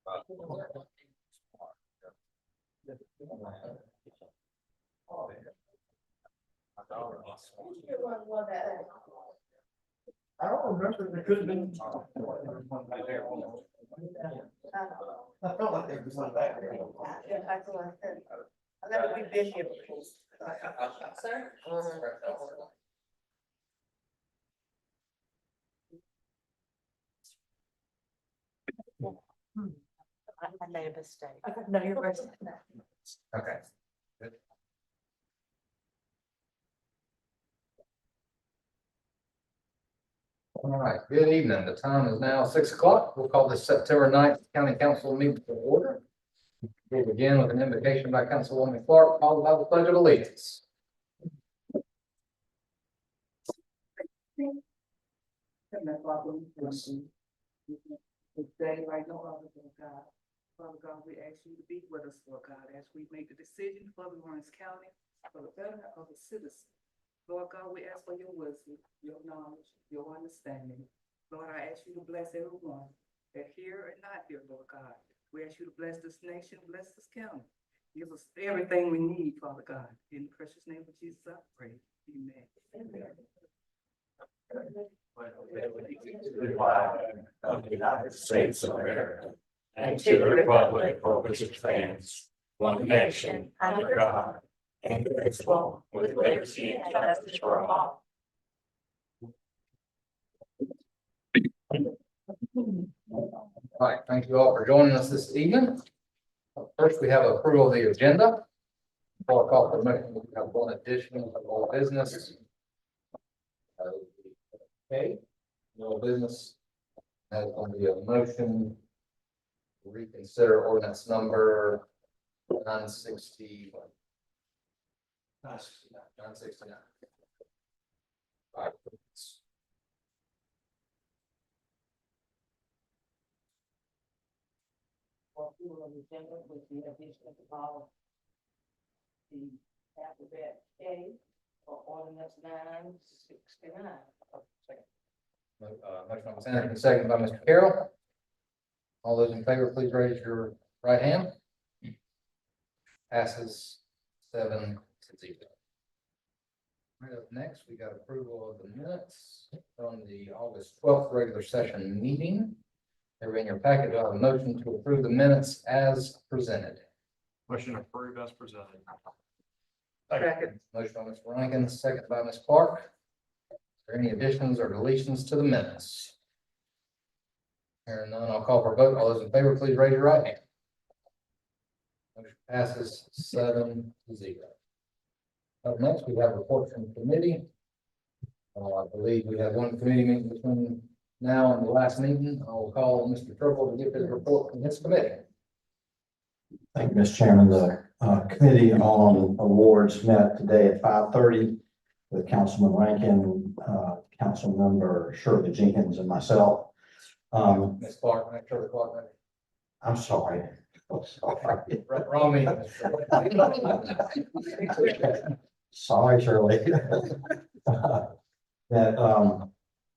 I don't remember, there could have been. I felt like there was one back there. Yeah, I thought I said, I've never been here before. Sir? I made a mistake. No, you're right. Okay. Good. All right, good evening. The time is now 6 o'clock. We'll call this September 9th County Council meeting to order. We'll begin with an invocation by Councilwoman Clark, followed by the Pledge of Allegiance. Heavenly Father, we bless you. This day, right now, Lord God. Father God, we ask you to be with us, Lord God, as we make the decision for Lawrence County, for the betterment of the citizens. Lord God, we ask for your wisdom, your knowledge, your understanding. Lord, I ask you to bless everyone that here and not here, Lord God. We ask you to bless this nation, bless this county. Give us everything we need, Father God. In the precious name of Jesus, I pray. Amen. To the flag of the United States of America and to the republic for which it stands, one nation, under God, indivisible, with liberty and justice for all. All right, thank you all for joining us this evening. First, we have approval of the agenda. Before I call for the motion, we have one addition of all business. Okay, no business. That's going to be a motion to reconsider ordinance number 960. 969. All right. Approval of the agenda with the addition of the alphabet K for ordinance 969. Motion by Ms. Anderson, second by Mr. Carroll. All those in favor, please raise your right hand. Passes 7-0. Right up next, we got approval of the minutes from the August 12th regular session meeting. They're in your packet. Do I have a motion to approve the minutes as presented? Motion approved as presented. Second. Motion by Mr. Rankin, second by Ms. Clark. Is there any additions or deletions to the minutes? Hearing none, I'll call for a vote. All those in favor, please raise your right hand. Motion passes 7-0. Up next, we have reports from the committee. I believe we have one committee meeting between now and the last meeting. I will call Mr. Turple to give his report from his committee. Thank you, Mr. Chairman. The Committee on Awards met today at 5:30 with Councilman Rankin, Councilmember Shirley Jenkins, and myself. Ms. Clark, make sure the clock. I'm sorry. Wrong meeting. Sorry, Shirley. That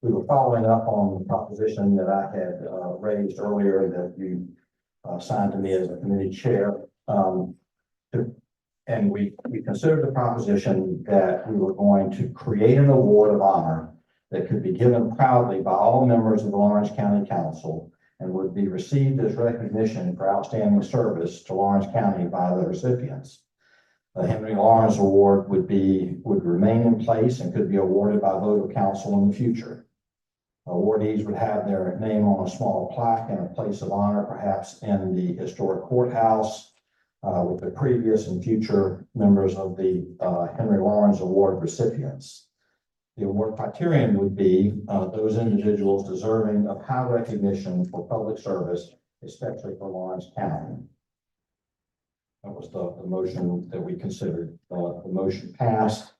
we were following up on the proposition that I had raised earlier that you assigned to me as a committee chair. And we considered the proposition that we were going to create an award of honor that could be given proudly by all members of the Lawrence County Council and would be received as recognition for outstanding service to Lawrence County by the recipients. The Henry Lawrence Award would remain in place and could be awarded by vote of council in the future. Awardees would have their name on a small plaque in a place of honor, perhaps in the historic courthouse, with the previous and future members of the Henry Lawrence Award recipients. The award criterion would be those individuals deserving of high recognition for public service, especially for Lawrence County. That was the motion that we considered. The motion passed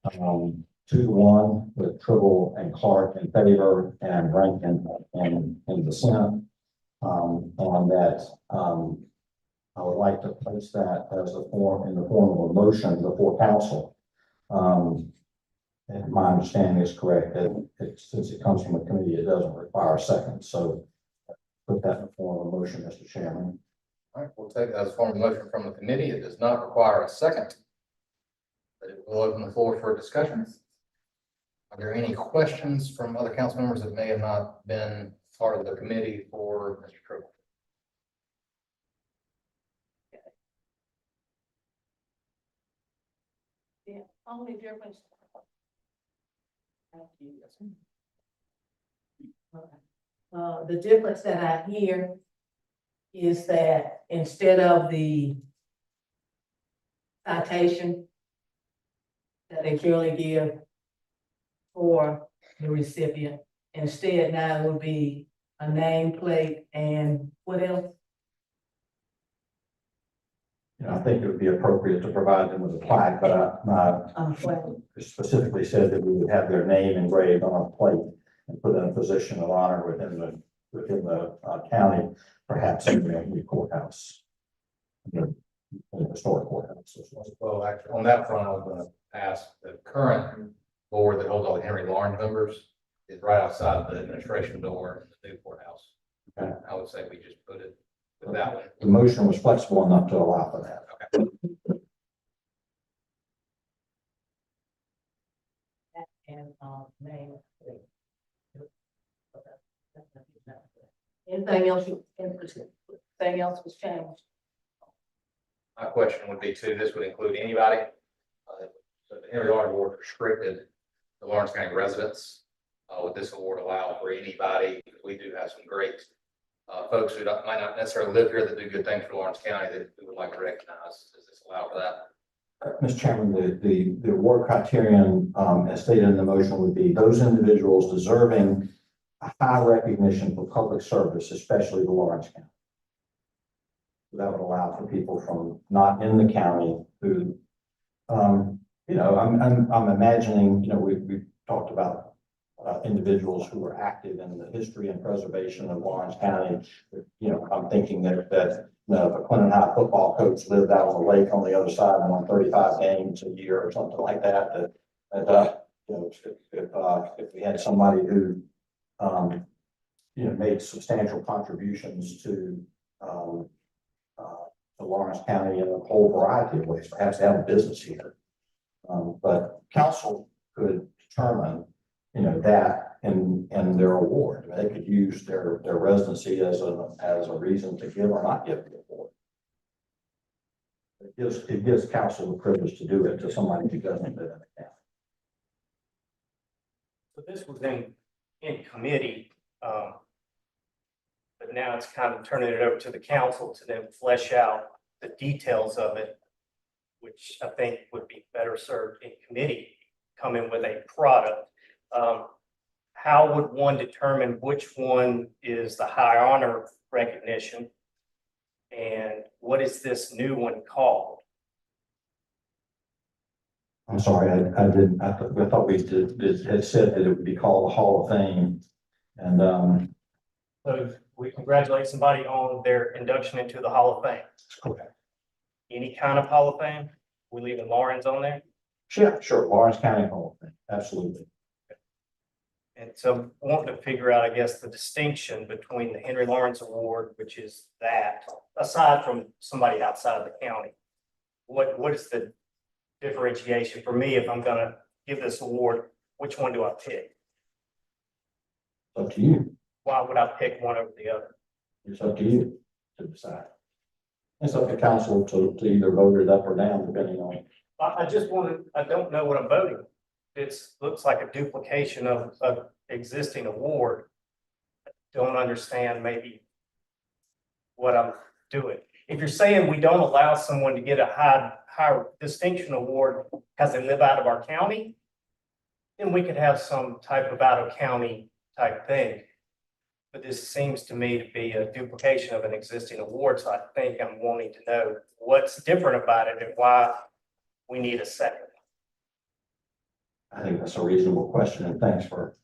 2-1 with Tribble and Clark in favor and Rankin in dissent. On that, I would like to place that as in the form of a motion before council. And my understanding is correct that since it comes from a committee, it doesn't require a second. So put that in the form of a motion, Mr. Chairman. All right, we'll take that as a form of motion from the committee. It does not require a second. But it will open the floor for discussion. Are there any questions from other council members that may have not been part of the committee for Mr. Triple? The only difference. Thank you. The difference that I hear is that instead of the citation that they currently give for the recipient, instead now it will be a nameplate and what else? You know, I think it would be appropriate to provide them with a plaque, but Well, it specifically said that we would have their name engraved on a plate and put in a position of honor within the county, perhaps in the courthouse. The historic courthouse as well. Well, actually, on that front, I was going to ask, the current board that holds all the Henry Lawrence members is right outside the administration door in the new courthouse. Okay. I would say we just put it with that one. The motion was flexible enough to allow for that. and, name. Anything else anything else was changed? My question would be too, this would include anybody. So the Henry Lawrence Award restricted to Lawrence County residents. Would this award allow for anybody? We do have some great folks who might not necessarily live here that do good things for Lawrence County that we would like to recognize. Does this allow for that? Mr. Chairman, the award criterion, as stated in the motion, would be those individuals deserving a high recognition for public service, especially the Lawrence County. So that would allow for people from not in the county who, you know, I'm imagining, you know, we've talked about individuals who are active in the history and preservation of Lawrence County. You know, I'm thinking that you know, if a Clinton High football coach lived out on the lake on the other side and won 35 games a year or something like that, you know, if we had somebody who, you know, made substantial contributions to Lawrence County in a whole variety of ways, perhaps they have a business here. But council could determine, you know, that in their award. I mean, they could use their residency as a reason to give or not give the award. It gives council the privilege to do it to somebody who doesn't live in the county. So this was in committee, but now it's kind of turning it over to the council to then flesh out the details of it, which I think would be better served in committee, come in with a product. How would one determine which one is the high honor recognition? And what is this new one called? I'm sorry, I thought we had said that it would be called the Hall of Fame. And, So we congratulate somebody on their induction into the Hall of Fame. that's correct. Any kind of Hall of Fame? We leaving Lawrence on there? Sure, Lawrence County Hall of Fame, absolutely. And so wanting to figure out, I guess, the distinction between the Henry Lawrence Award, which is that, aside from somebody outside of the county. What is the differentiation for me if I'm gonna give this award? Which one do I pick? It's up to you. Why would I pick one over the other? It's up to you to decide. It's up to council to either vote it up or down, depending on. I just wanted, I don't know what I'm voting. Looks like a duplication of existing award. Don't understand maybe what I'm doing. If you're saying we don't allow someone to get a high distinction award because they live out of our county, then we could have some type of out of county type thing. But this seems to me to be a duplication of an existing award, so I think I'm wanting to know what's different about it and why we need a second. I think that's a reasonable question, and thanks for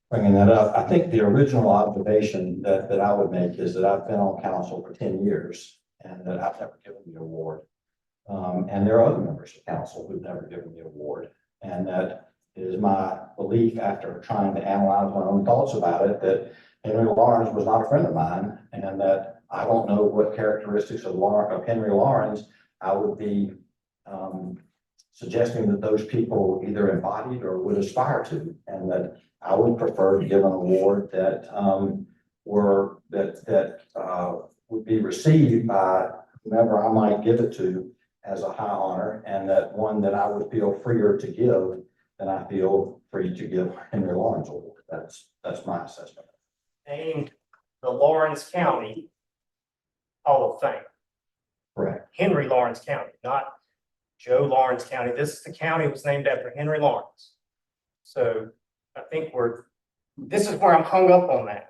bringing that up. I think the original observation that I would make is that I've been on council for 10 years and that I've never given the award. And there are other members of council who've never given the award, and that It is my belief, after trying to analyze my own thoughts about it, that Henry Lawrence was not a friend of mine, and that I don't know what characteristics of Henry Lawrence I would be suggesting that those people either embodied or would aspire to, and that I would prefer to give an award that would be received by whomever I might give it to as a high honor, and that one that I would feel freer to give than I feel free to give Henry Lawrence Award. That's my assessment. Named the Lawrence County Hall of Fame. Correct. Henry Lawrence County, not Joe Lawrence County. This is the county that was named after Henry Lawrence. So I think this is where I'm hung up on that.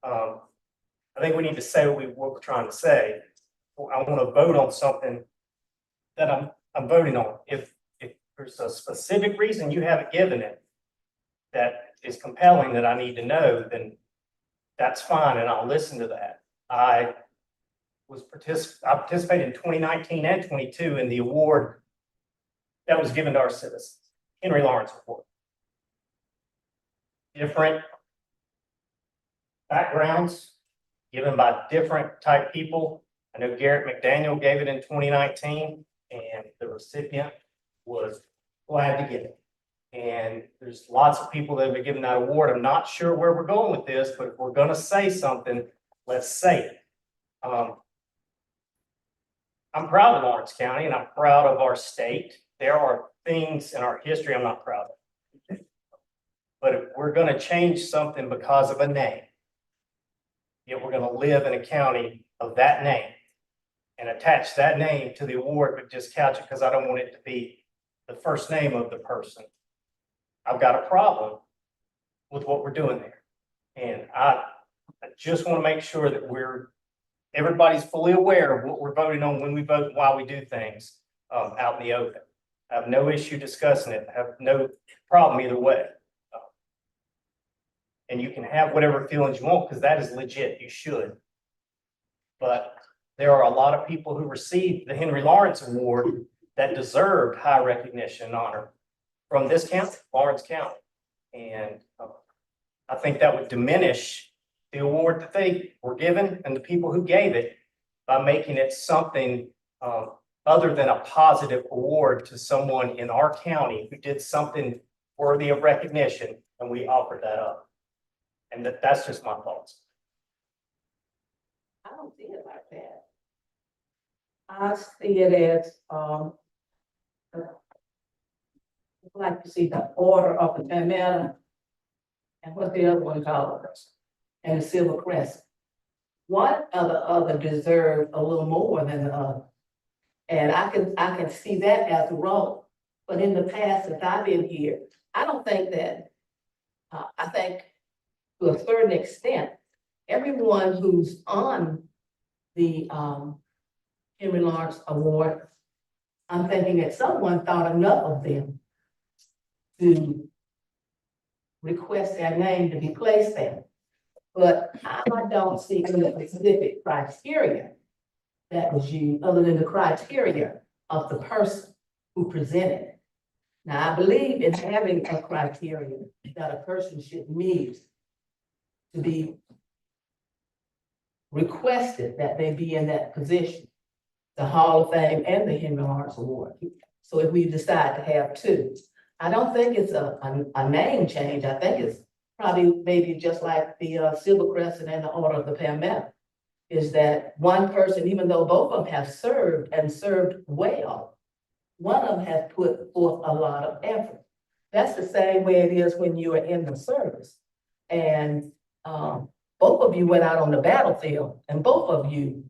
I think we need to say what we're trying to say. I want to vote on something that I'm voting on. If there's a specific reason you haven't given it that is compelling that I need to know, then that's fine, and I'll listen to that. I participated in 2019 and 22 in the award that was given to our citizens, Henry Lawrence Award. Different backgrounds given by different type people. I know Garrett McDaniel gave it in 2019, and the recipient was glad to get it. And there's lots of people that have been given that award. I'm not sure where we're going with this, but if we're going to say something, let's say it. I'm proud of Lawrence County, and I'm proud of our state. There are things in our history I'm not proud of. But if we're going to change something because of a name, yet we're going to live in a county of that name and attach that name to the award, but just couch it because I don't want it to be the first name of the person, I've got a problem with what we're doing there. And I just want to make sure that everybody's fully aware of what we're voting on when we vote and why we do things out in the open. I have no issue discussing it. I have no problem either way. And you can have whatever feelings you want, because that is legit. You should. But there are a lot of people who received the Henry Lawrence Award that deserved high recognition and honor from this county, Lawrence County. And I think that would diminish the award that they were given and the people who gave it by making it something other than a positive award to someone in our county who did something worthy of recognition, and we offered that up. And that's just my thoughts. I don't see it like that. I see it as, like you see the Order of the Palmetto, and what's the other one called? And the Silver Crescent. One or the other deserve a little more than the other. And I can see that as a role. But in the past, since I've been here, I don't think that, I think to a certain extent, everyone who's on the Henry Lawrence Award, I'm thinking that someone thought enough of them to request their name to be placed there. But I don't see any specific criteria that was used, other than the criteria of the person who presented it. Now, I believe in having a criteria that a person should meet to be requested that they be in that position, the Hall of Fame and the Henry Lawrence Award. So if we decide to have two, I don't think it's a name change. I think it's probably maybe just like the Silver Crescent and the Order of the Palmetto, is that one person, even though both of them have served and served well, one of them has put forth a lot of effort. That's the same way it is when you are in the service. And both of you went out on the battlefield and both of you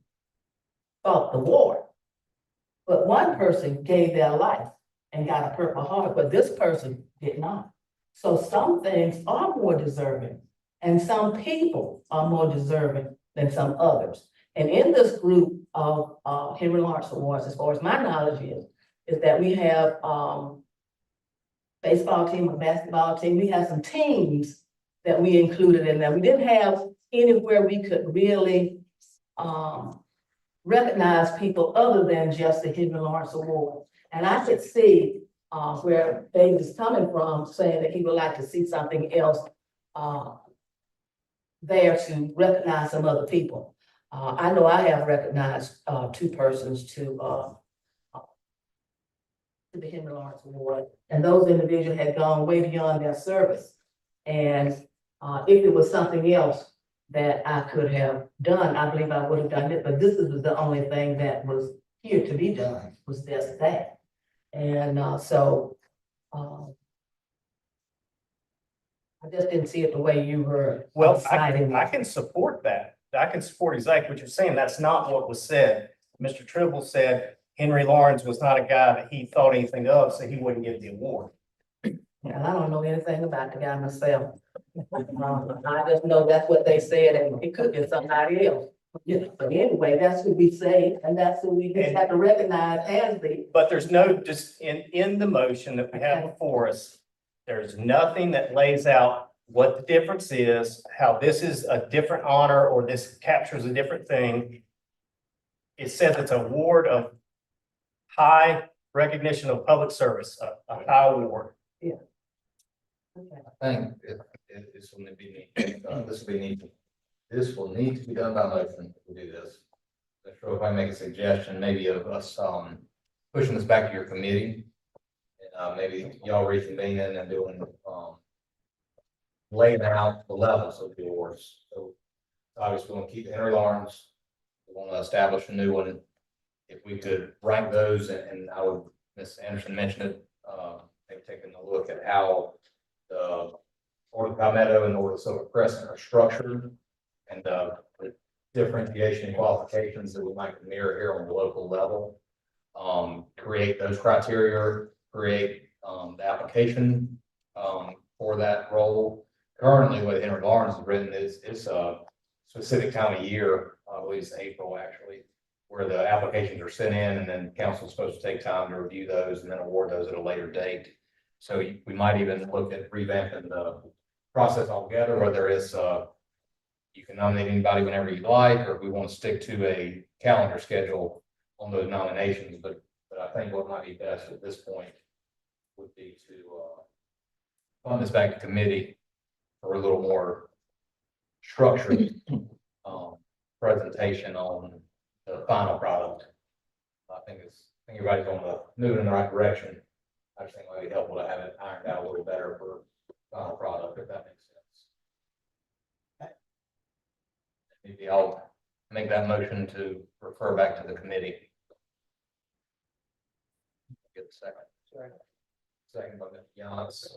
fought the war. But one person gave their life and got a Purple Heart, but this person did not. So some things are more deserving and some people are more deserving than some others. And in this group of Henry Lawrence Awards, as far as my knowledge is that we have baseball team, a basketball team. We have some teams that we included in there. We didn't have anywhere we could really recognize people other than just the Henry Lawrence Award. And I could see where Dave is coming from, saying that he would like to see something else, there to recognize some other people. I know I have recognized, two persons to the Henry Lawrence Award, and those individuals had gone way beyond their service. And, if it was something else that I could have done, I believe I would have done it, but this is the only thing that was here to be done, was just that. And, I just didn't see it the way you were. Well, citing I it. can support that. I can support exactly what you're saying. That's not what was said. Mr. Tribble said Henry Lawrence was not a guy that he thought anything of, so he wouldn't get the award. And I don't know anything about the guy myself. I just know that's what they said, and it could be somebody else. Yeah, but anyway, that's who we say, and that's who we just have to recognize as the. But there's no, just in the motion that we have before us, there's nothing that lays out what the difference is, how this is a different honor, or this captures a different thing. It says it's an award of high recognition of public service, a high award. Okay. I think this will be this will need to be done by motion to do this. So if I make a suggestion, maybe of us, pushing this back to your committee. And, maybe y'all reconvening and doing, laying out the levels of the awards. So obviously we want to keep Henry Lawrence. We want to establish a new one. If we could rank those, and I would, Ms. Anderson mentioned it, maybe taking a look at how the Order of Palmetto and Order of Silver Crescent are structured, and the differentiation qualifications that we might mirror here on the local level. Create those criteria, create the application for that role. Currently, what Henry Lawrence has written is a specific time of year, I believe it's April actually, where the applications are sent in, and then council is supposed to take time to review those and then award those at a later date. So we might even look at revamping the process altogether, whether it's you can nominate anybody whenever you like, or if we want to stick to a calendar schedule on those nominations. But I think what might be best at this point would be to fund this back to committee for a little more structured presentation on the final product. I think everybody's on the moving in the right direction. I just think it might be helpful to have it ironed out a little better for final product, if that makes sense. Maybe I'll make that motion to refer back to the committee. Get a second. Second by Mr. Yance. Is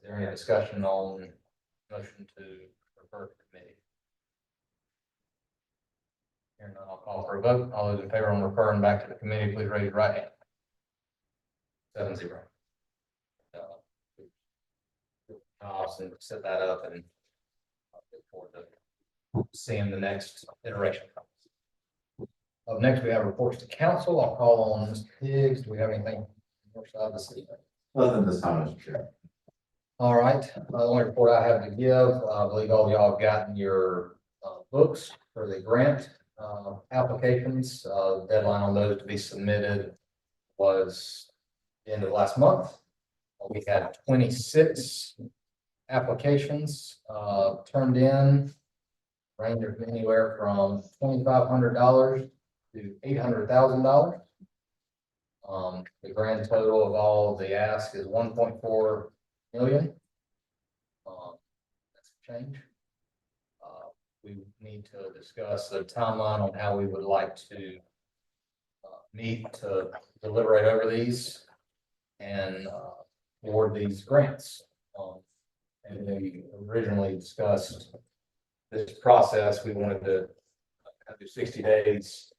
there any discussion on motion to refer to committee? Here none, I'll call for a vote. All those in favor on referring back to the committee, please raise your right hand. 7-0. Austin set that up, and I'll look forward to seeing the next iteration. Up next, we have reports to council. I'll call on Mr. Higgs. Do we have anything on your side of the city? Other than this time, Mr. Chair. All right, the only report I have to give, I believe all of y'all have gotten your books for the grant applications. Deadline on those to be submitted was the end of last month. We had 26 applications turned in, ranging from anywhere from $2,500 to $800,000. The grand total of all of the ask is 1.4 million. That's a change. We need to discuss the timeline on how we would like to meet to deliberate over these and award these grants. And we originally discussed this process. We wanted to do 60 days,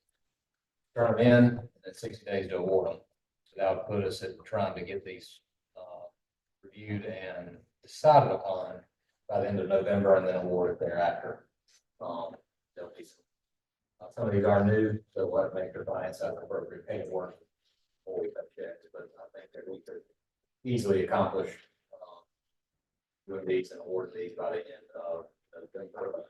turn them in, and 60 days to award them. So that would put us at trying to get these reviewed and decided upon by the end of November, and then awarded thereafter. There'll be some of these are new, so we'll have to make sure finance has appropriate paperwork before we cut checks, but I think that we could easily accomplish doing these and award these by the end of November.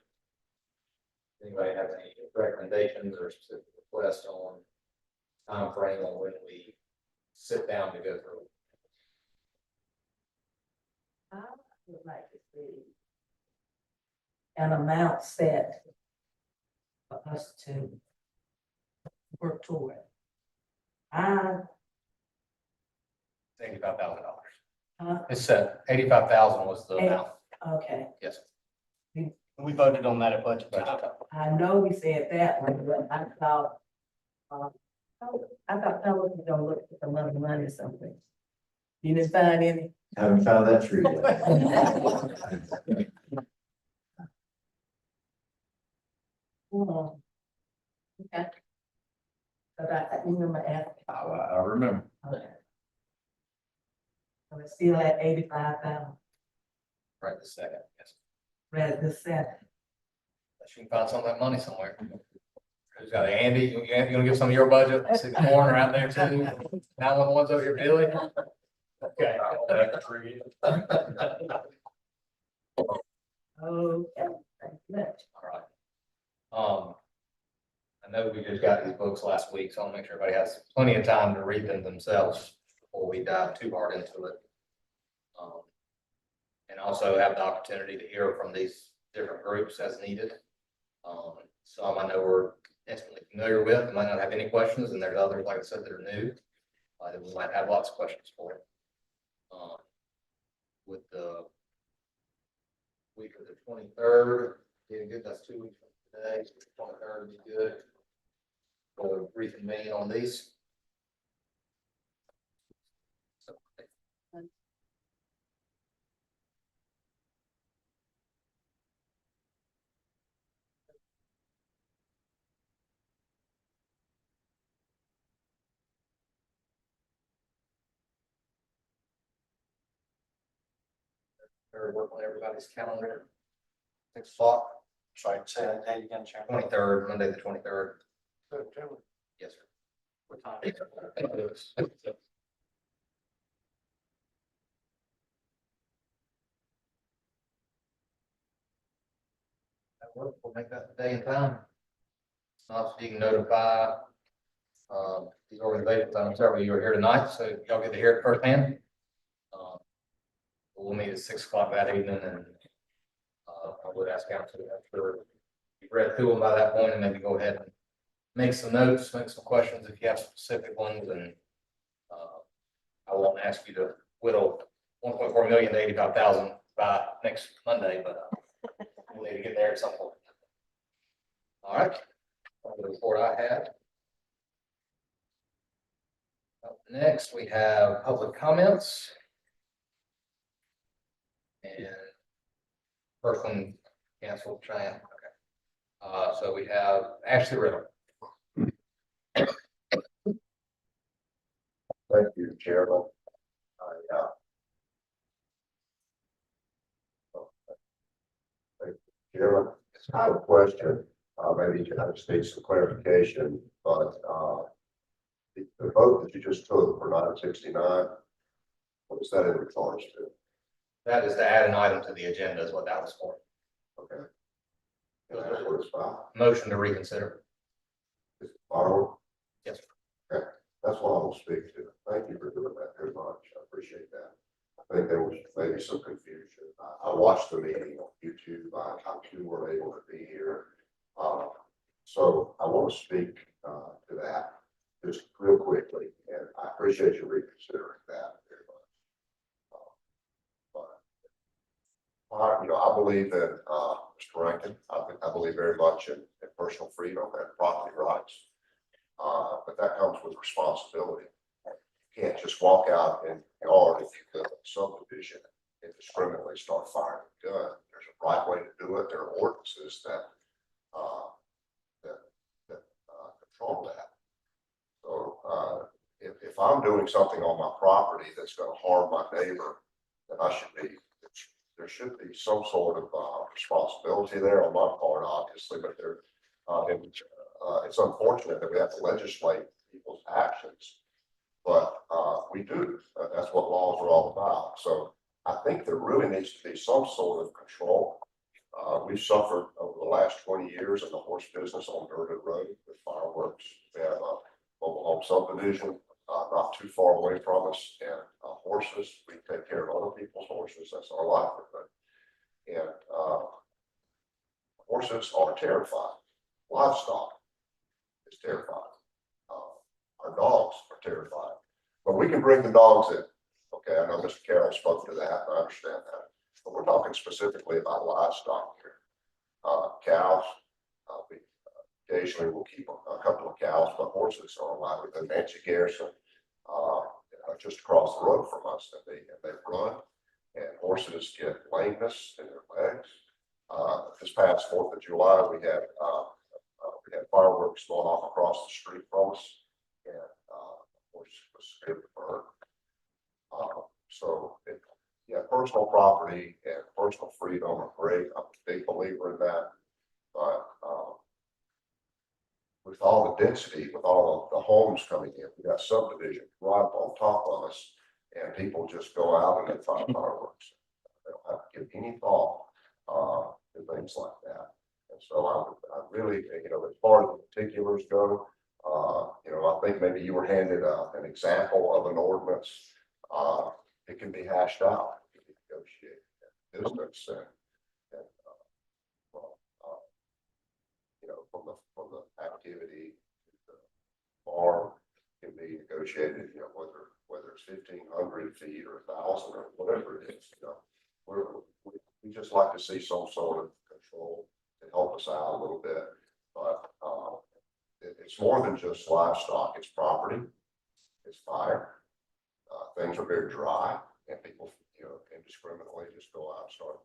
Anybody have any recommendations or specific requests on time frame on when we sit down to go through? I would like to see an amount set for us to work toward. $85,000. Uh, It's set, 85,000 was the amount, okay, yes. We voted on that at budget time. I know we said that one, but I thought, fellas was gonna look for some other money or something. You didn't find any? Haven't found that tree yet. Oh. Okay. But I remember asking. I remember. Okay. So it's still at 85,000, Right this second, yes. rather than 7. Unless you can find some of that money somewhere. Who's got it? Andy, you gonna give some of your budget, see the corner out there too? 911's over here, Billy? Okay. Okay, thank you much. All right. I know we just got these books last week, so I'll make sure everybody has plenty of time to read them themselves before we dive too hard into it. And also have the opportunity to hear from these different groups as needed. Some I know we're intimately familiar with, might not have any questions, and there's others, like I said, that are new. That we might have lots of questions for. With the week of the 23rd, being good, that's 2 weeks from today, 23rd would be good. We'll reconvene on these. Or work on everybody's calendar. 6 o'clock. Sorry, say that date again, Chairman. 23rd, Monday, the 23rd. Yes, sir. What time? That work, we'll make that the day and time. Not so you can notify, these organizations, I'm sorry you were here tonight, so y'all get to hear it firsthand. We'll meet at 6 o'clock that evening, and, I would ask council to make sure you've read through them by that point, and maybe go ahead and make some notes, make some questions if you have specific ones, and, I won't ask you to whittle 1.4 million to 85,000 by next Monday, but, we'll need to get there at some point. All right, that's the report I had. Up next, we have public comments. And first one canceled, Cheyenne, okay. So we have Ashley Riddle. Thank you, Chairman. Thank you, Chairman, I have a question, maybe you can have state some clarification, but, the vote that you just took for 969, what is that in regards to? That is to add an item to the agenda is what that was for. Okay. That's what it's about. Motion to reconsider. Is it firework? Yes. Okay, that's what I will speak to. Thank you for doing that very much. I appreciate that. I think there was maybe some confusion. I watched the meeting on YouTube. I too weren't able to be here. So I want to speak to that just real quickly, and I appreciate you reconsidering that very much. I believe that, Mr. Rankin, I believe very much in personal freedom and property rights. But that comes with responsibility. You can't just walk out in the yard if you live in a subdivision and indiscriminately start firing a gun. There's a right way to do it. There are ordinances that control that. So, if I'm doing something on my property that's going to harm my neighbor, then there should be some sort of responsibility there on my part, obviously, but it's unfortunate that we have to legislate people's actions, but we do. That's what laws are all about. So I think there really needs to be some sort of control. We've suffered over the last 20 years in the horse business on Durban Road with fireworks. We have a mobile home subdivision not too far away from us, and horses, we take care of other people's horses, that's our livelihood. And, horses are terrified, livestock is terrified. Our dogs are terrified, but we can bring the dogs in. Okay, I know Mr. Carroll spoke to that, I understand that, but we're talking specifically about livestock here. Cows, we occasionally will keep a couple of cows, but horses are alive with Nancy Garrison, just across the road from us, and they run, and horses get lameness in their legs. This past 4th of July, we had fireworks going off across the street from us, and horse was scared to burn. Yeah, personal property and personal freedom are great. I'm a big believer in that. But with all the density, with all of the homes coming in, we got subdivision right on top of us, and people just go out and they fire fireworks. They don't have to give any thought to things like that. And so I really, as far as the particulars go, I think maybe you were handed an example of an ordinance. It can be hashed out, it can be negotiated at distance, and from the activity to the farm can be negotiated, whether it's 1,500 feet or 1,000 or whatever it is, we just like to see some sort of control to help us out a little bit. But it's more than just livestock, it's property, it's fire. Things are very dry, and people, indiscriminately just go out and start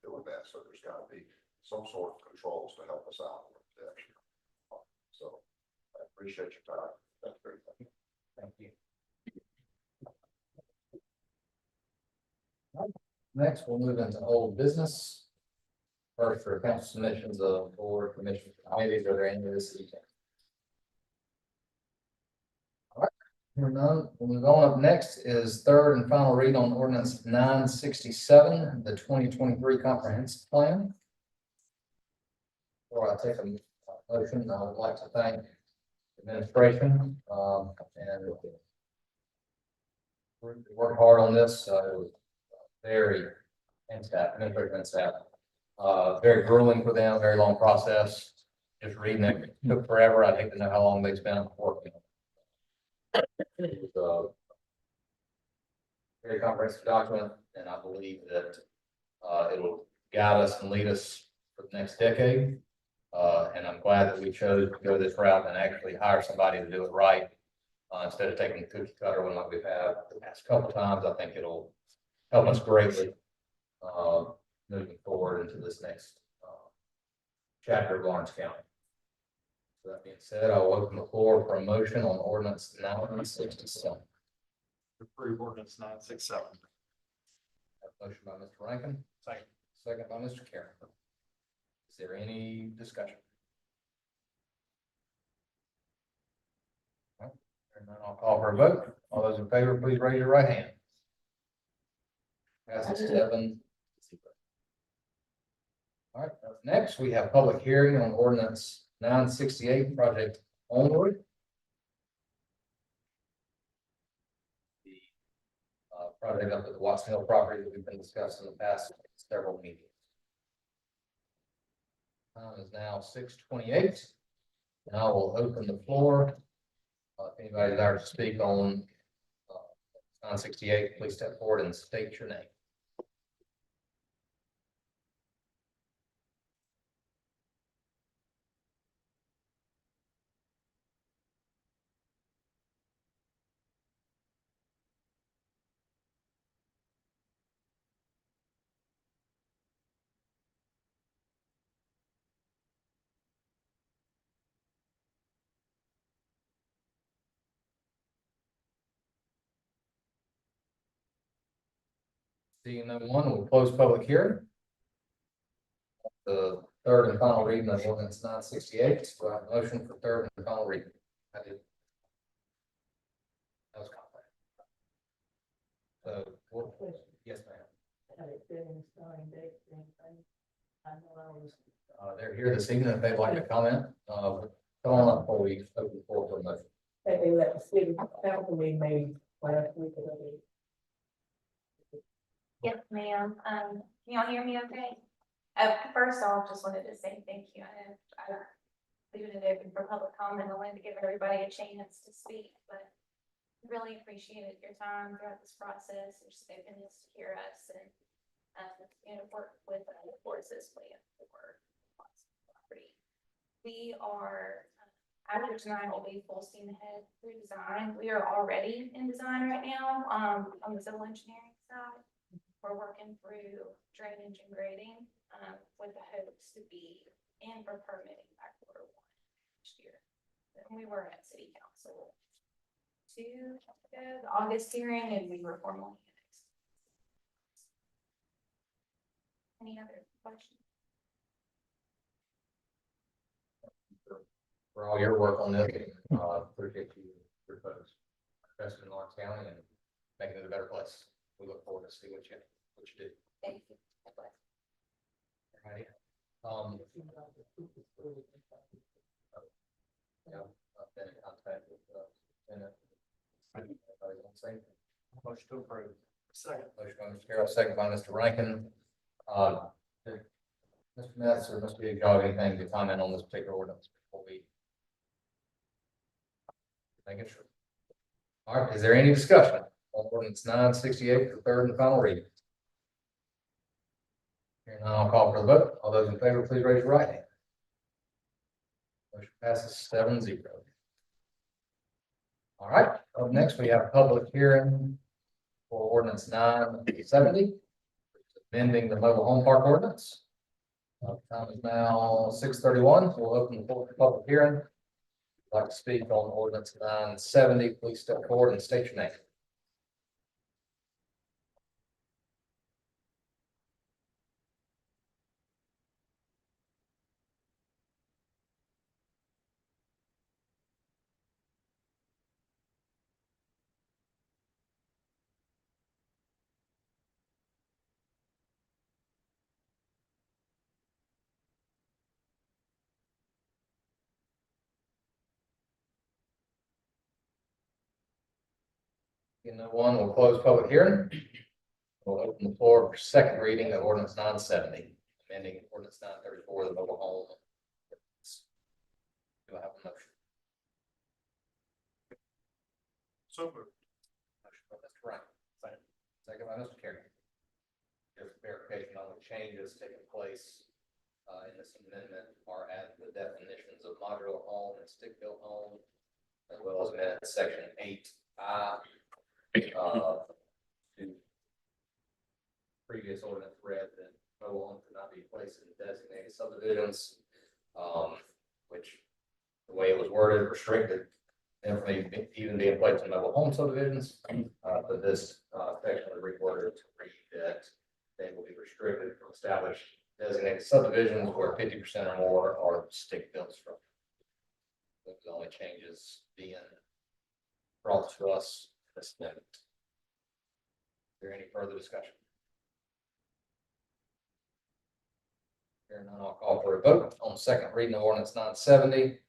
doing that. So there's got to be some sort of controls to help us out. So I appreciate your time. That's very good. Thank you. Next, we'll move into old business. First, for council submissions of board, commission, committees, are there any this evening? All right, hearing none, we'll move on. Up next is third and final read on ordinance 967, the 2023 comprehensive plan. Before I take a motion, I would like to thank administration and worked hard on this. It was very, and staff, administration and staff, very grueling for them, very long process. Just reading it took forever. I'd hate to know how long they spent working. It was a very comprehensive document, and I believe that it'll guide us and lead us for the next decade. And I'm glad that we chose to go this route and actually hire somebody to do it right, instead of taking the cookie cutter one like we've had the past couple times. I think it'll help us greatly moving forward into this next chapter of Lawrence County. So that being said, I'll open the floor for a motion on ordinance 967. Approve ordinance 967. Motion by Mr. Rankin. Second by Mr. Carroll. Is there any discussion? All right, and then I'll call for a vote. All those in favor, please raise your right hand. Passes 7-0. All right, up next we have public hearing on ordinance 968, project Onward. The project up at the Watson Hill property that we've been discussing in the past several meetings. Time is now 6:28. And I will open the floor. If anybody desires to speak on 968, please step forward and state your name. Seeing no one, we'll close public hearing. The third and final reading of ordinance 968. Do I have a motion for third and final reading? I did. That was confident. So, yes, ma'am. They're here this evening. If they'd like to comment, come on up before we open the floor for a motion. They let the city council meeting maybe last week or the Yes, ma'am. Can y'all hear me okay? First off, just wanted to say thank you. I leave it open for public comment. I wanted to give everybody a chance to speak, but really appreciated your time throughout this process, your openness to hear us and, work with the forces plan for property. We are, after tonight, will be full steam ahead through design. We are already in design right now, on the civil engineering side. We're working through drainage and grading, with the hopes to be in for permitting by Q1 next year. And we were at city council 2 months ago, the August hearing, and we were formally annexed. Any other questions? For all your work on this, appreciate you, your folks, investing in Lawrence County and making it a better place. We look forward to see what you do. Thank you. Alrighty. Yeah, I've been in contact with, everybody's on the same. Motion to approve. Second. Motion by Mr. Carroll, second by Mr. Rankin. Did Mr. Metz or Mr. Big Dog, anything to comment on this particular ordinance before we? Making sure. All right, is there any discussion on ordinance 968 for third and final reading? Here now, I'll call for the vote. All those in favor, please raise your right hand. Motion passes 7-0. All right, up next, we have a public hearing for ordinance 970, amending the mobile home park ordinance. Time is now 6:31. We'll open the floor for public hearing. If you'd like to speak on ordinance 970, please step forward and state your name. Seeing no one, will close public hearing. We'll open the floor for second reading of ordinance 970, amending ordinance 934, the mobile home. Do I have a motion? So moved. Motion by Mr. Rankin. Second by Mr. Carey. Just verification on the changes taking place in this amendment are at the definitions of modular home and stick-built home, as well as amendment section 8I. To previous ordinance read that mobile home could not be placed in designated subdivisions, which the way it was worded restricted them from even being placed in mobile home subdivisions. But this section was reworded to read that they will be restricted from established designated subdivisions where 50% or more are stick-built structures. Those are the only changes being brought to us this amendment. Is there any further discussion? Hearing none, I'll call for a vote on second reading of ordinance 970.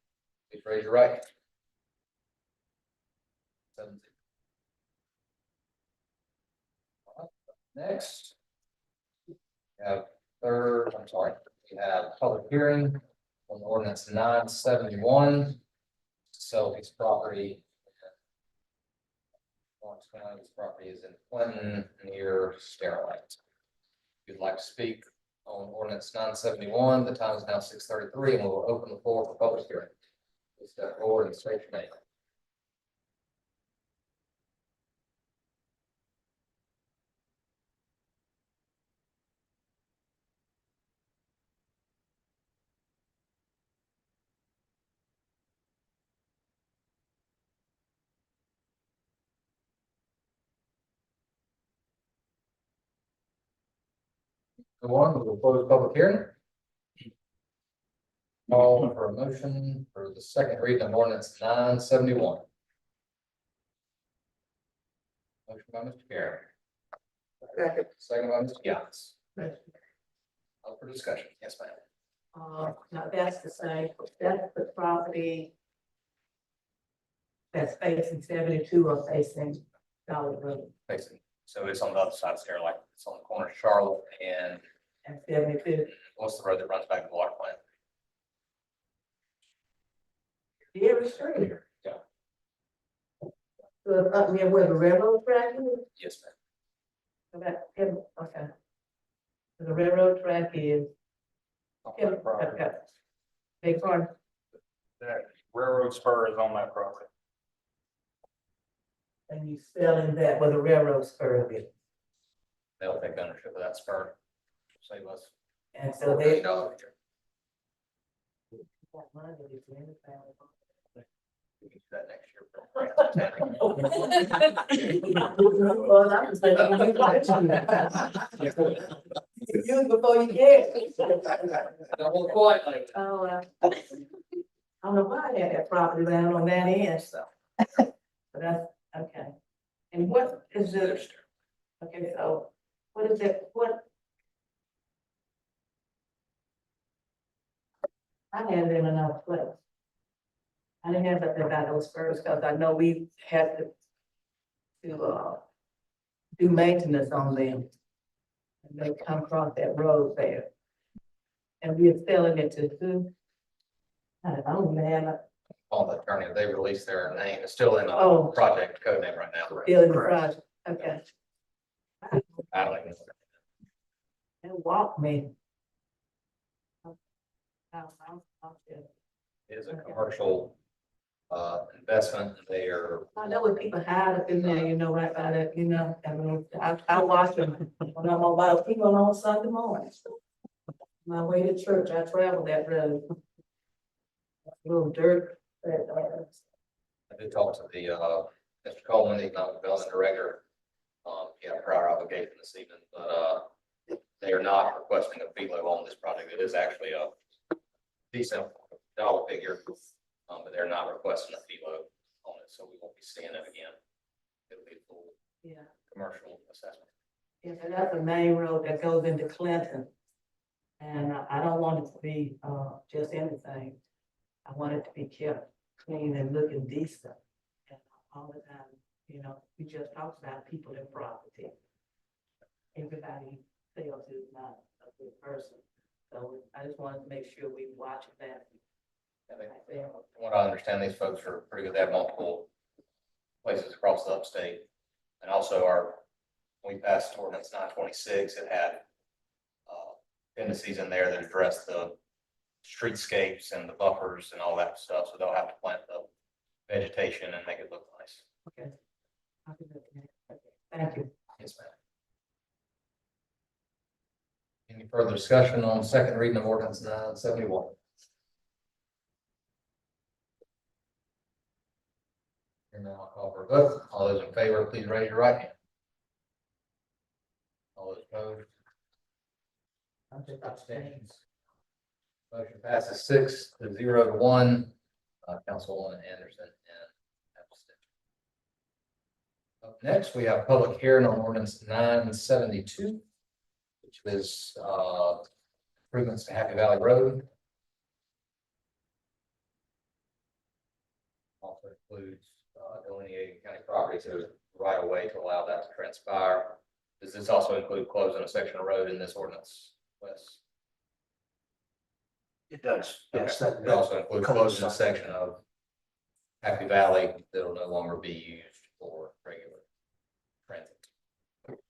Please raise your right hand. 7-0. All right. Next, we have we have public hearing on ordinance 971. Sell this property. Lawrence County, this property is in Clinton near Starlight. If you'd like to speak on ordinance 971, the time is now 6:33, and we will open the floor for public hearing. Please step forward and state your name. Go on, we will close public hearing. Call for a motion for the second reading of ordinance 971. Motion by Mr. Garrett. Second by Mr. Yachts. Up for discussion. Yes, ma'am. Now that's the same, that's the property that's facing 72 or facing Dollar Road. Facing So it's on the other side of Sierra Lake. It's on the corner of Charlotte and 75th. what's the road that runs back to the water plant? Dairy Street. Yeah. So up near where the railroad track is? Yes, ma'am. Okay. The railroad track is. Yeah, okay. Big part. That railroad spur is on that property. And you selling that where the railroad spur is. They'll take ownership of that spur. Save us. And so they. $1 We can do that next year. Well, I was You before you get. Don't want quite like. Oh, I don't know why I had that property down on that end, so. But that's, okay. And what is it? Okay, so what is it, what? I had it in another place. I didn't have nothing about those first, because I know we had to do maintenance on them. And they come across that road there. And we're selling it to who? I don't even have a, All the attorney, they released their name. It's still in a Oh. project code name right now. deal in the project, okay. I don't even know. And walk me. It is a commercial investment. They are, I know when people hide up in there, you know, right by that, you know, I mean, I watch them when I'm about people on Sunday mornings. My way to church, I travel that road. Little dirt. I did talk to the Mr. Coleman, the economic development director. He had a prior obligation this evening, but they are not requesting a fee on this project. It is actually a decent dollar figure. But they're not requesting a fee on it, so we won't be seeing it again. It'll be a full Yeah, commercial assessment. yeah, and that's the main road that goes into Clinton. And I don't want it to be just anything. I want it to be kept clean and looking decent. And all the time, you know, we just talked about people and property. Everybody feels is not a good person. So I just wanted to make sure we watch that. From what I understand, these folks are pretty good. They have multiple places across the upstate. And also we passed ordinance 926. It had indices in there that address the streetscapes and the buffers and all that stuff. So they'll have to plant the vegetation and make it look nice. Okay. Thank you. Yes, ma'am. Any further discussion on second reading of ordinance 971? And now I'll call for a vote. All those in favor, please raise your right hand. All those opposed? Abstentions. Motion passes 6-0 to 1. Councilwoman Anderson and abstention. Up next, we have public hearing on ordinance 972, which is improvements to Happy Valley Road. Also includes delineating county properties as right of way to allow that to transpire. Does this also include closing a section of road in this ordinance, Wes? It does, yes, Okay. It also includes closing a section of Happy Valley that will no longer be used for regular transit.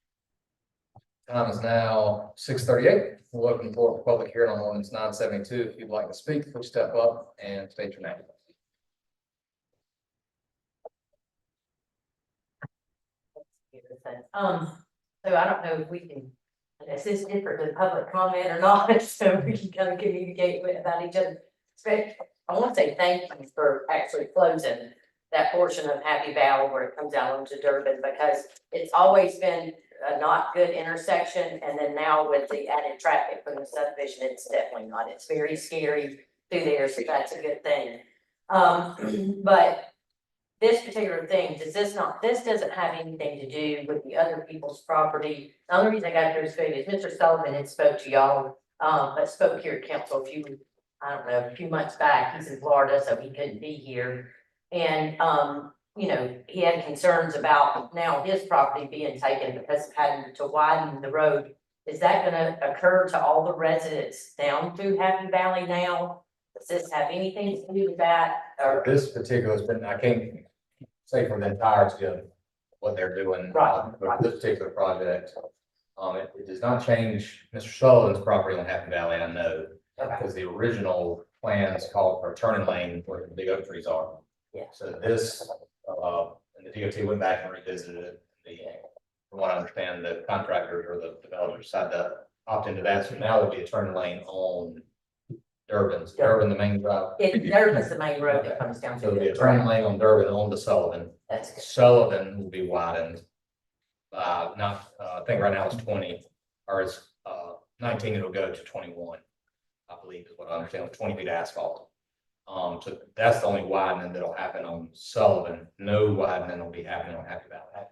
Time is now 6:38. We're looking for a public hearing on ordinance 972. If you'd like to speak, please step up and state your name. So I don't know if we can, is this different than public comment or not, so we can kind of communicate about each other. I want to say thank you for actually closing that portion of Happy Valley where it comes out onto Durbin, because it's always been a not good intersection, and then now with the added traffic from the subdivision, it's definitely not. It's very scary through there, so that's a good thing. But this particular thing, this doesn't have anything to do with the other people's property. The only reason I got here to speak is Mr. Sullivan had spoke to y'all, but spoke here at council a few months back. He's in Florida, so he couldn't be here. And you know, he had concerns about now his property being taken because of having to widen the road. Is that gonna occur to all the residents down through Happy Valley now? Does this have anything to do with that, or? This particular has been, I can't say for the entirety of what they're doing. Right, But this particular project, it does not change Mr. Sullivan's property on Happy Valley, I know. Okay, Because the original plans called for a turning lane where the big oak trees are. Yeah. So this, and the DOT went back and revisited it. From what I understand, the contractors or the developers decided to opt into that. So now there'll be a turning lane on Durbin, the main drive. Durbin's the main road that comes down So to there'll be a it, turning right? lane on Durbin on to Sullivan. That's good. Sullivan will be widened. Not, I think right now it's 20, or it's, 19, it'll go to 21. I believe is what I understand, with 20 feet of asphalt. So that's the only widening that'll happen on Sullivan. No widening will be happening on Happy Valley.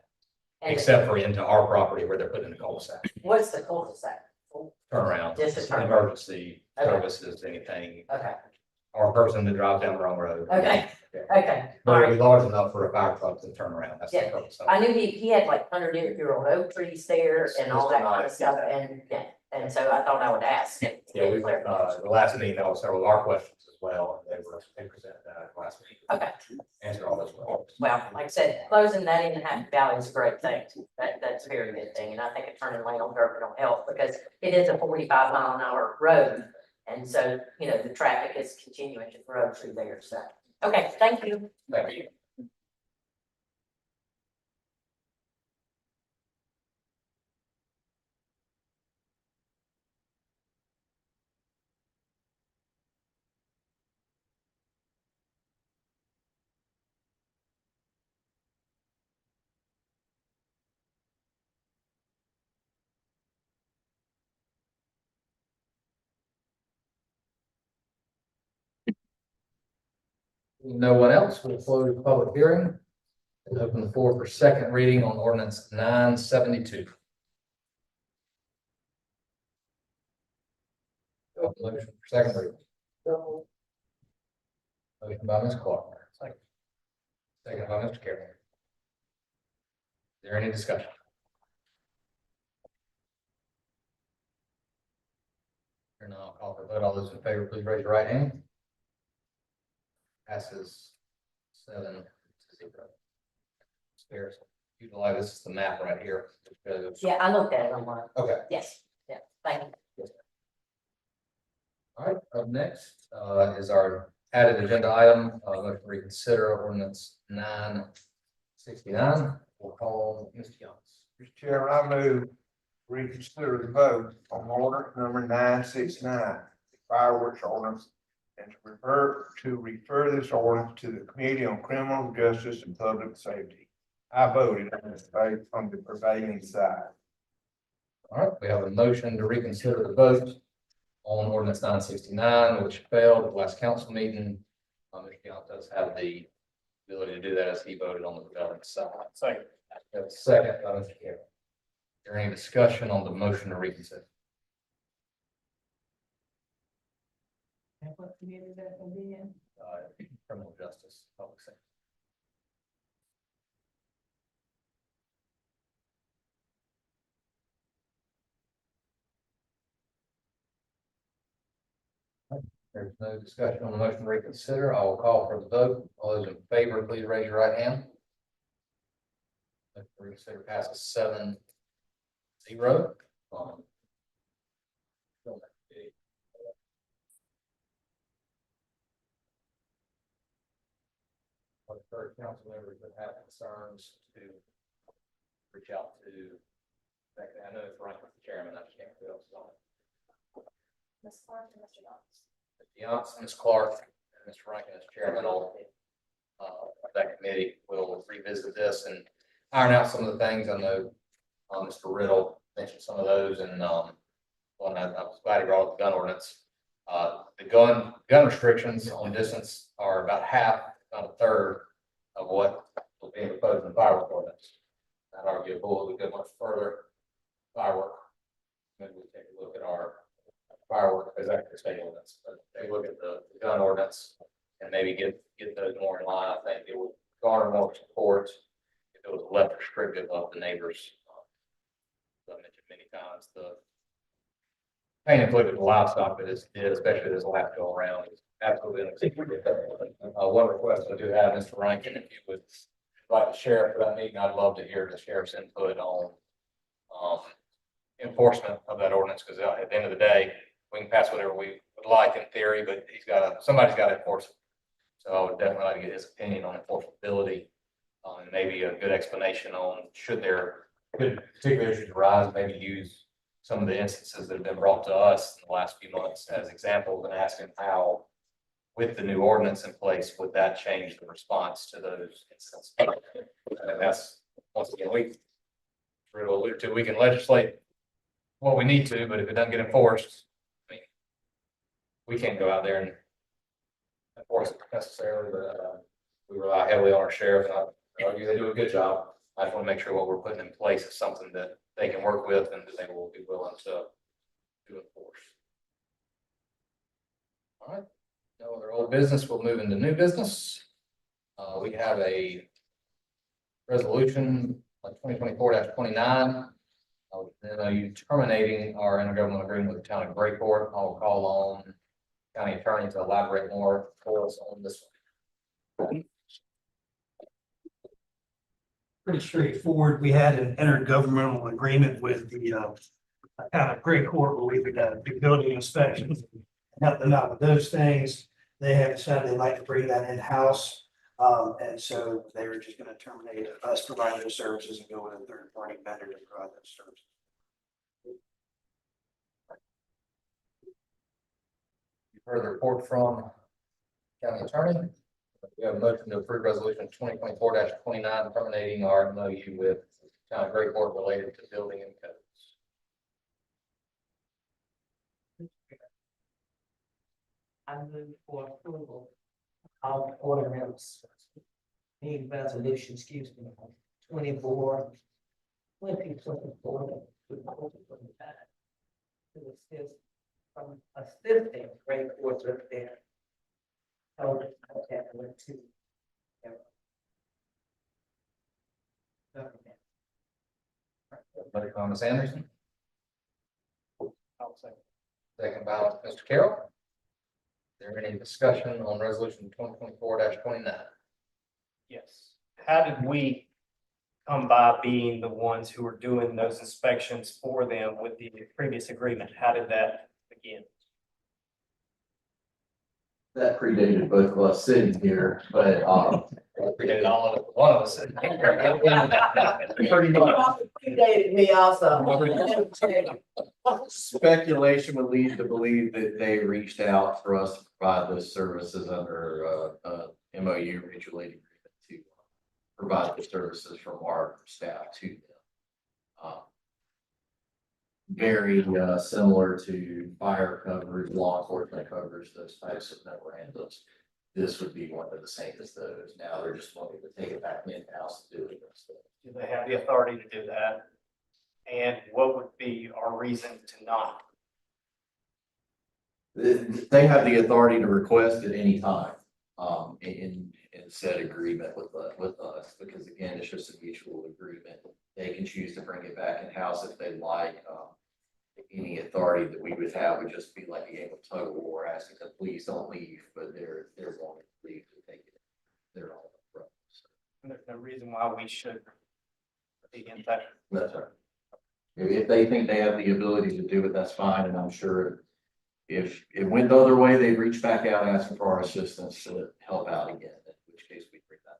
And Except for into our property where they're putting in the cul-de-sac, what's the cul-de-sac? turnaround, Just a turnaround. emergency Okay. services, anything, Okay, or a person that drives down the wrong road. okay, okay, all But it'll right. be large enough for a fire truck to turn around. That's the Yeah. purpose of I it. knew he had like 100-year-old oak trees there and all that kind of stuff, and, yeah, and so I thought I would ask. Yeah, we, the last meeting, there was several of our questions as well, and they presented that at the last meeting. Okay, Answered all those questions. well, like I said, closing that in Happy Valley is a great thing. That's a very good thing, and I think a turning lane on Durbin will help, because it is a 45-mile-an-hour road. And so, you know, the traffic is continuing to grow through there, so, okay, thank you. Thank you. No one else, we'll close the public hearing and open the floor for second reading on ordinance 972. Motion for second reading. Motion by Ms. Clark. Second by Mr. Carroll. Is there any discussion? Here now, I'll call for a vote. All those in favor, please raise your right hand. Passes 7-0. Spares. Utilize, this is the map right here. Yeah, I looked at it online. Okay. Yes, yeah, thank you. All right, up next, is our added agenda item, motion to reconsider ordinance 969. We'll call Mr. Young. Mr. Chairman, I move reconsider the vote on order number 969, fireworks ordinance, and to refer this ordinance to the Committee on Criminal Justice and Public Safety. I voted on the prevailing side. All right, we have a motion to reconsider the vote on ordinance 969, which failed at the last council meeting. Mr. Young does have the ability to do that as he voted on the prevailing side. Second. Second, by Mr. Carroll. Is there any discussion on the motion to reconsider? And what committee is that gonna be in? Criminal justice, public safety. There's no discussion on the motion to reconsider. I will call for the vote. All those in favor, please raise your right hand. Motion to reconsider passes 7-0. Our third council members that have concerns to reach out to, I know it's right with the chairman, I just can't do it. Ms. Clark and Mr. Knox. Mr. Younts, Ms. Clark, and Mr. Rankin as chairman of that committee will revisit this and iron out some of the things. I know Mr. Riddle mentioned some of those, and one I was glad he brought up the gun ordinance. The gun restrictions on distance are about half, not a third of what was being proposed in the firework ordinance. I'd argue a bullet would go much further. Firework. Maybe we take a look at our firework as actually state ordinance, but take a look at the gun ordinance and maybe get those more in line. I think it would garner more support if it was less restrictive of the neighbors. As I mentioned many times, the pain inflicted with livestock that is, especially there's a lot to go around, is absolutely unacceptable. One request I do have, Mr. Rankin, if you would like the sheriff for that meeting, I'd love to hear the sheriff's input on enforcement of that ordinance, because at the end of the day, we can pass whatever we would like in theory, but somebody's got to enforce it. So I would definitely like to get his opinion on enforceability, and maybe a good explanation on could particular issues arise, maybe use some of the instances that have been brought to us in the last few months as examples, and ask him how, with the new ordinance in place, would that change the response to those instances? And that's, once again, we can legislate what we need to, but if it doesn't get enforced, I mean, we can't go out there and enforce it necessarily, but we rely heavily on our sheriff, and I argue they do a good job. I just want to make sure what we're putting in place is something that they can work with and that they will be willing to enforce. All right, no other old business, we'll move into new business. We have a resolution like 2024-29. You terminating our intergovernmental agreement with the town of Grayport. I'll call on county attorney to elaborate more for us on this one. Pretty straightforward. We had an intergovernmental agreement with the town of Grayport where we would do building inspections and help them out with those things. They have decided they'd like to bring that in-house. And so they were just going to terminate us providing those services and go with a third-party vendor to provide those services. You've heard the report from county attorney. We have a motion to approve resolution 2024-29 terminating our MOU with town of Grayport related to building and codes. I move for approval of ordinance. Need resolution, excuse me, 2024. To assist from assisting great courts with their. Motion by Ms. Anderson. Second by Mr. Carroll. Is there any discussion on resolution 2024-29? Yes. How did we come by being the ones who were doing those inspections for them with the previous agreement? How did that begin? That predated both of us sitting here, but, Predated all of one of us. pretty much Predated me also. speculation would lead to believe that they reached out for us to provide those services under, MOU mutual aid agreement to provide the services from our staff to them. Very, similar to fire coverage, law enforcement coverage, those types of memorandums. This would be one of the same as those. Now they're just wanting to take it back in-house and do it. Do they have the authority to do that? And what would be our reason to not? They have the authority to request at any time, in said agreement with us, because again, it's just a mutual agreement. They can choose to bring it back in-house if they like. Any authority that we would have would just be like a game of tug of war, asking them, please don't leave, but they're wanting to leave to take it. They're all up. And there's no reason why we should be in touch. That's right. If they think they have the ability to do it, that's fine, and I'm sure if it went the other way, they'd reach back out asking for our assistance to help out again, in which case we bring that.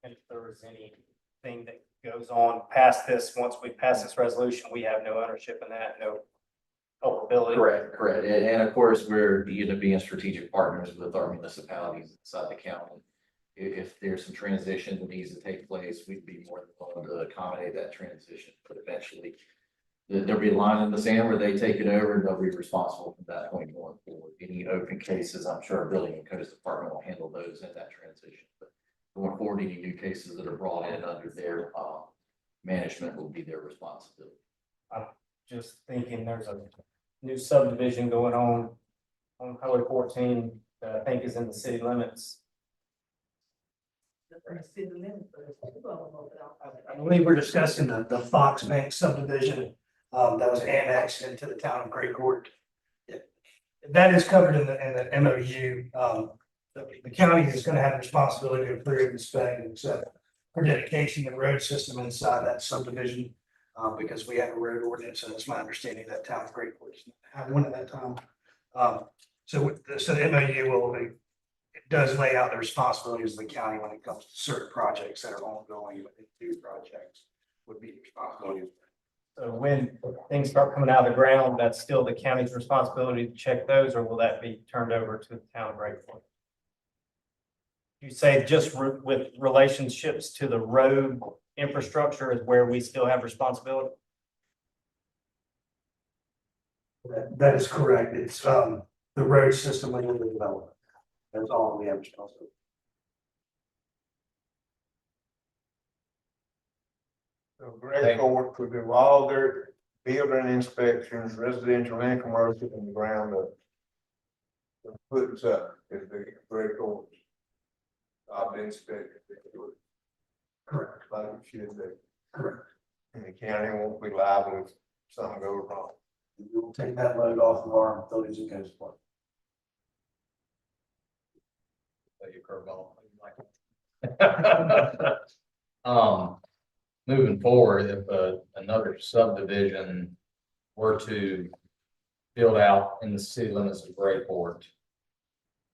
And if there was anything that goes on past this, once we pass this resolution, we have no ownership in that, no culpability. Correct. And of course, we're going to be in strategic partners with our municipalities inside the county. If there's some transition that needs to take place, we'd be more than willing to accommodate that transition, but eventually there'll be a line in the sand where they take it over and they'll be responsible from that point going forward. Any open cases, I'm sure our building and codes department will handle those in that transition, but going forward, any new cases that are brought in under their management will be their responsibility. I'm just thinking there's a new subdivision going on Highway 14 that I think is in the city limits. The city limits, but it's two of them over there. I believe we're discussing the Fox Bank subdivision, that was annexed into the town of Great Court. That is covered in the MOU. The county is gonna have responsibility to approve, inspect, and accept for dedication and road system inside that subdivision. Because we have a road ordinance, and it's my understanding that town of Great Court have one at that time. So the MOU will, it does lay out the responsibilities of the county when it comes to certain projects that are ongoing, but new projects would be the responsibility. So when things start coming out of the ground, that's still the county's responsibility to check those, or will that be turned over to the town of Great Point? You say just with relationships to the road infrastructure is where we still have responsibility? That is correct. It's, the road system within the development. That's all we have responsibility. So Great Court could do all their building inspections, residential and commercial from the ground up. So put us up if the Great Court. I've been inspected. Correct. Like it should be. Correct. And the county won't be liable if something goes wrong. We'll take that load off of our buildings and codes plan. Moving forward, if another subdivision were to build out in the city limits of Great Court,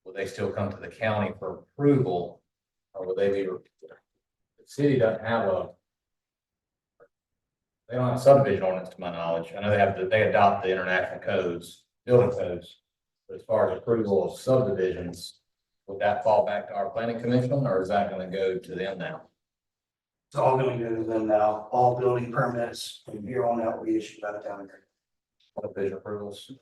would they still come to the county for approval, or would they be? The city doesn't have they don't have a subdivision ordinance to my knowledge. I know they adopt the international codes, building codes, but as far as approval of subdivisions, would that fall back to our planning commission, or is that going to go to them now? It's all going to go to them now. All building permits from here on out we issue by the town. Subdivision approvals.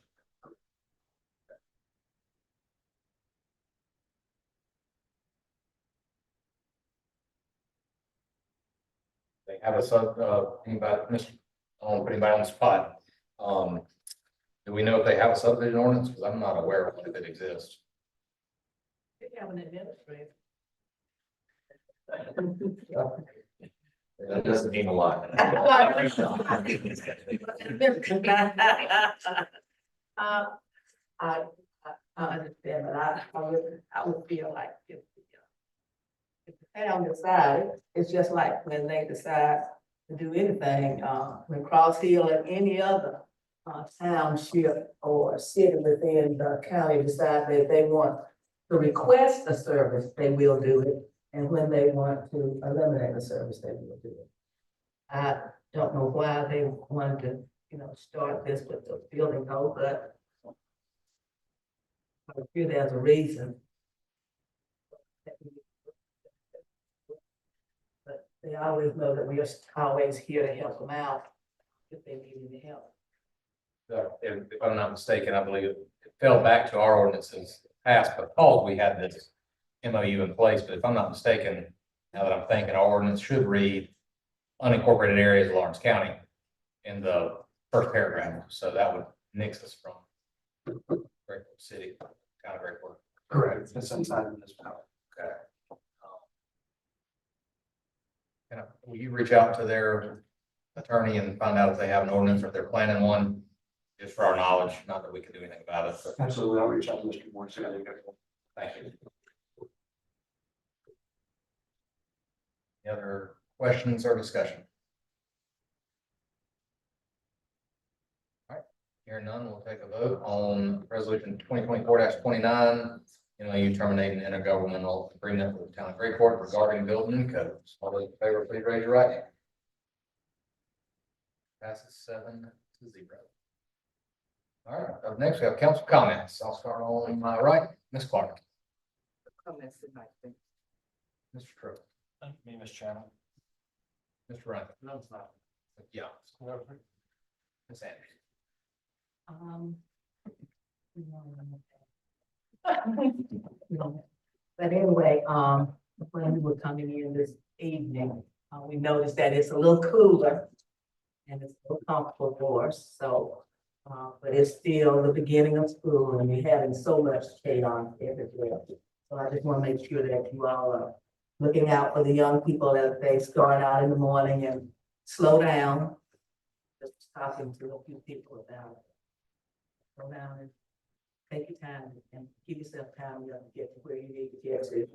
They have anybody, I don't put anybody on the spot. Do we know if they have a subdivision ordinance? Because I'm not aware of if it exists. They have an administrator. That doesn't mean a lot. I understand, but I would feel like if the town decide, it's just like when they decide to do anything, when Cross Hill or any other township or city within the county decide that they want to request a service, they will do it. And when they want to eliminate the service, they will do it. I don't know why they wanted to, start this with the building code, but I feel there's a reason. But they always know that we are always here to help them out if they need any help. If I'm not mistaken, I believe it fell back to our ordinances passed because we had this MOU in place, but if I'm not mistaken, now that I'm thinking, our ordinance should read unincorporated areas of Lawrence County in the first paragraph, so that would nix us from Great Court City, kind of Great Court. Correct. It's inside of this power. Okay. Will you reach out to their attorney and find out if they have an ordinance or if they're planning one, just for our knowledge, not that we can do anything about it, but Absolutely. I'll reach out to Mr. Moore. See how they go. thank you. Any other questions or discussion? All right, hearing none, we'll take a vote on resolution 2024-29. You terminating intergovernmental agreement with the town of Great Court regarding building codes. All those in favor, please raise your right hand. Passes 7-0. All right, up next we have council comments. I'll start on my right, Ms. Clark. Comments tonight, thank you. Mr. True. Thank you, Mr. Chairman. Mr. Ryan. No, it's not. Yeah. Ms. Anderson. But anyway, when we were coming in this evening, we noticed that it's a little cooler and it's a little comfortable for us, so, but it's still the beginning of school and we're having so much chaos everywhere. So I just want to make sure that you all are looking out for the young people as they start out in the morning and slow down. Just talking to a few people about it. Slow down and take your time and give yourself time to get to where you need to get to.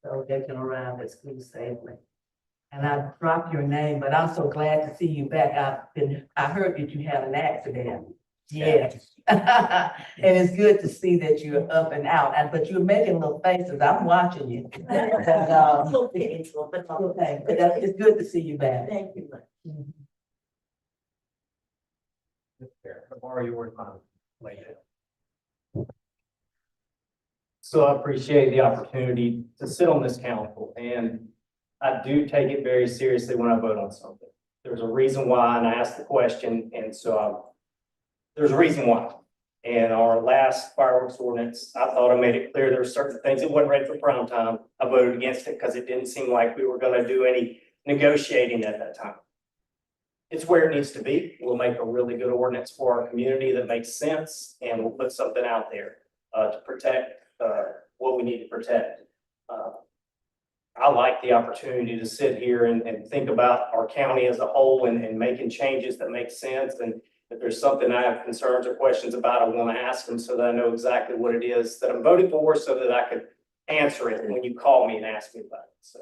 So they can arrive at school safely. And I dropped your name, but I'm so glad to see you back. I heard that you had an accident. Yes. And it's good to see that you're up and out, but you're making little faces. I'm watching you. And, okay, but it's good to see you back. Thank you. Tomorrow you work on later. So I appreciate the opportunity to sit on this council, and I do take it very seriously when I vote on something. There's a reason why, and I asked the question, and so there's a reason why. And our last fireworks ordinance, I thought I made it clear there were certain things that wasn't ready for prime time. I voted against it because it didn't seem like we were gonna do any negotiating at that time. It's where it needs to be. We'll make a really good ordinance for our community that makes sense, and we'll put something out there to protect what we need to protect. I like the opportunity to sit here and think about our county as a whole and making changes that make sense. And if there's something I have concerns or questions about, I want to ask them so that I know exactly what it is that I'm voting for, so that I could answer it when you call me and ask me about it. So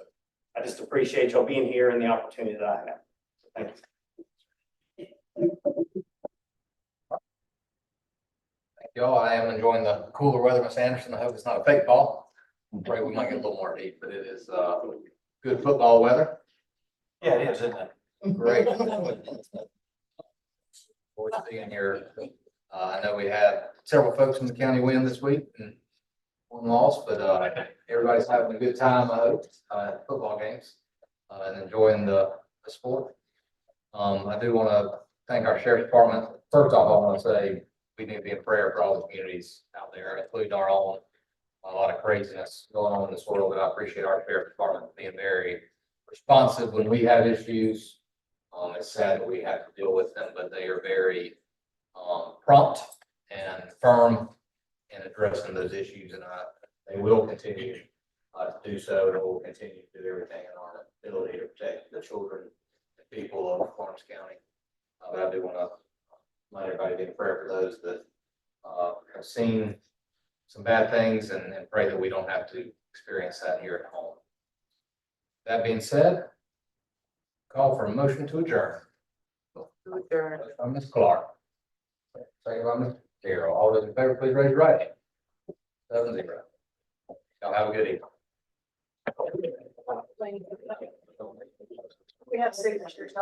I just appreciate y'all being here and the opportunity that I have. Thank you. Thank y'all. I am enjoying the cooler weather, Miss Anderson. I hope it's not a fake fall. I'm afraid we might get a little more heat, but it is good football weather. Yeah, it is, isn't it? Great. Forward to being here. I know we had several folks from the county win this week and one loss, but everybody's having a good time, I hope, at football games and enjoying the sport. I do want to thank our sheriff's department. First off, I want to say we need to be in prayer for all the communities out there, including our own. A lot of craziness going on in this world, but I appreciate our sheriff's department being very responsive when we have issues. It's sad that we have to deal with them, but they are very prompt and firm in addressing those issues, and they will continue to do so, and we'll continue to do everything in our ability to protect the children and people of Florence County. But I do want to let everybody be in prayer for those that have seen some bad things and pray that we don't have to experience that here at home. That being said, call for a motion to adjourn. Motion by Ms. Clark. Second by Ms. Carroll. All those in favor, please raise your right hand. 7-0. Y'all have a good evening. We have signatures.